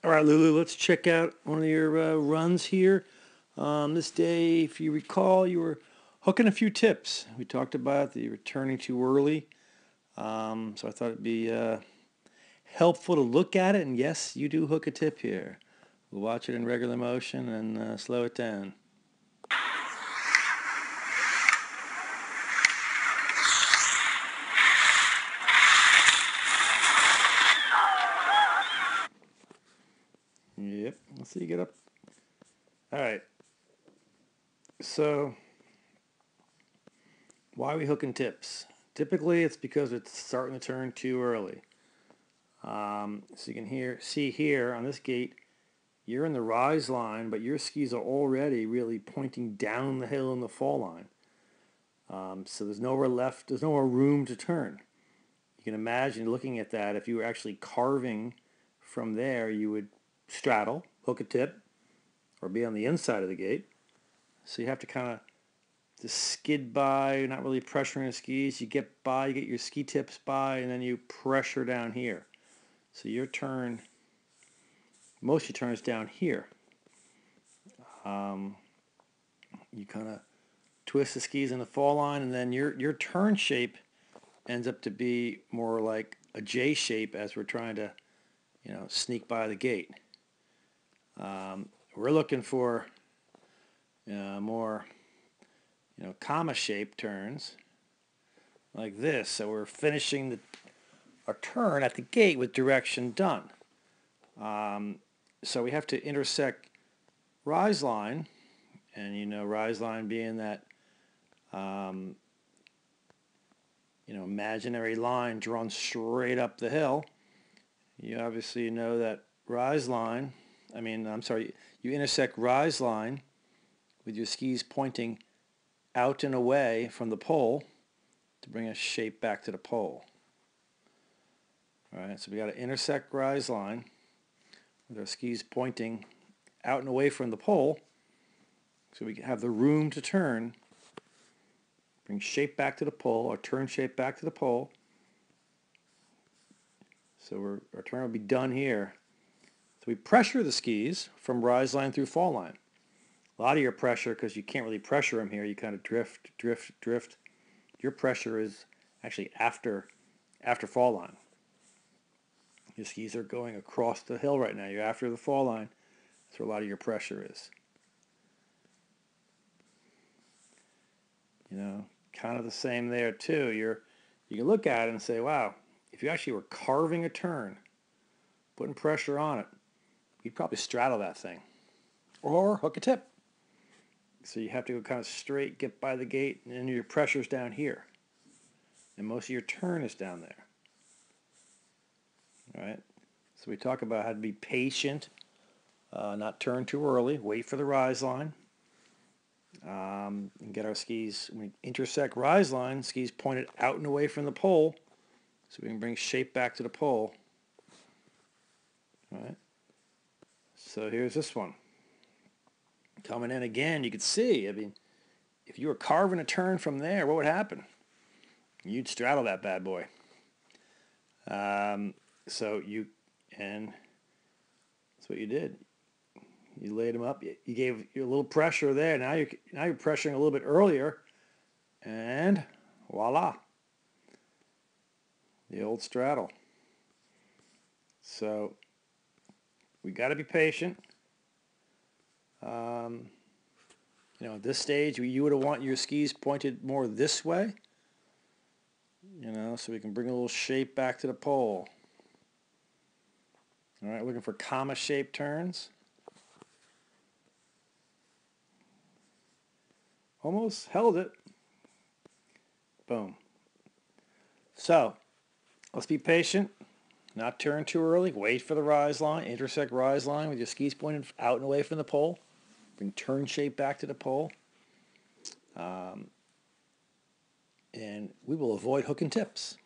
All right, Lulu, let's check out one of your runs here. This day, if you recall, you were hooking a few tips. We talked about the returning too early, so I thought it'd be helpful to look at it. And yes, you do hook a tip here. We'll watch it in regular motion and slow it down. Yep, let's see you get up. All right, so why are we hooking tips? Typically, it's because it's starting to turn too early. So you can see here on this gate, you're in the rise line, but your skis are already really pointing down the hill in the fall line. So there's nowhere left, there's nowhere room to turn. You can imagine looking at that, if you were actually carving from there, you would straddle, hook a tip, or be on the inside of the gate. So you have to kind of just skid by, not really pressuring the skis. You get by, you get your ski tips by, and then you pressure down here. So your turn, most of your turn is down here. You kind of twist the skis in the fall line, and then your turn shape ends up to be more like a J shape as we're trying to, sneak by the gate. We're looking for more, comma shaped turns like this. So we're finishing our turn at the gate with direction done. So we have to intersect rise line, and rise line being that imaginary line drawn straight up the hill. You obviously know that you intersect rise line with your skis pointing out and away from the pole to bring a shape back to the pole. All right, so we got to intersect rise line with our skis pointing out and away from the pole so we can have the room to turn, bring shape back to the pole, or turn shape back to the pole. So our turn will be done here. So we pressure the skis from rise line through fall line. A lot of your pressure, because you can't really pressure them here, you kind of drift. Your pressure is actually after fall line. Your skis are going across the hill right now. You're after the fall line. That's where a lot of your pressure is. Kind of the same there too. You can look at it and say, wow, if you actually were carving a turn, putting pressure on it, you'd probably straddle that thing. Or hook a tip. So you have to go kind of straight, get by the gate, and then your pressure's down here. And most of your turn is down there. All right? So we talk about how to be patient, not turn too early, wait for the rise line. And get our skis, when we intersect rise line, skis pointed out and away from the pole so we can bring shape back to the pole. All right? So here's this one. Coming in again, you could see, if you were carving a turn from there, what would happen? You'd straddle that bad boy. And that's what you did. You laid them up. You gave you a little pressure there. Now you're pressuring a little bit earlier, and voila, the old straddle. So we got to be patient. At this stage, you would want your skis pointed more this way, so we can bring a little shape back to the pole. All right, looking for comma-shaped turns. Almost held it. Boom. So, let's be patient. Not turn too early. Wait for the rise line. Intersect rise line with your skis pointed out and away from the pole. Bring turn shape back to the pole. And we will avoid hooking tips.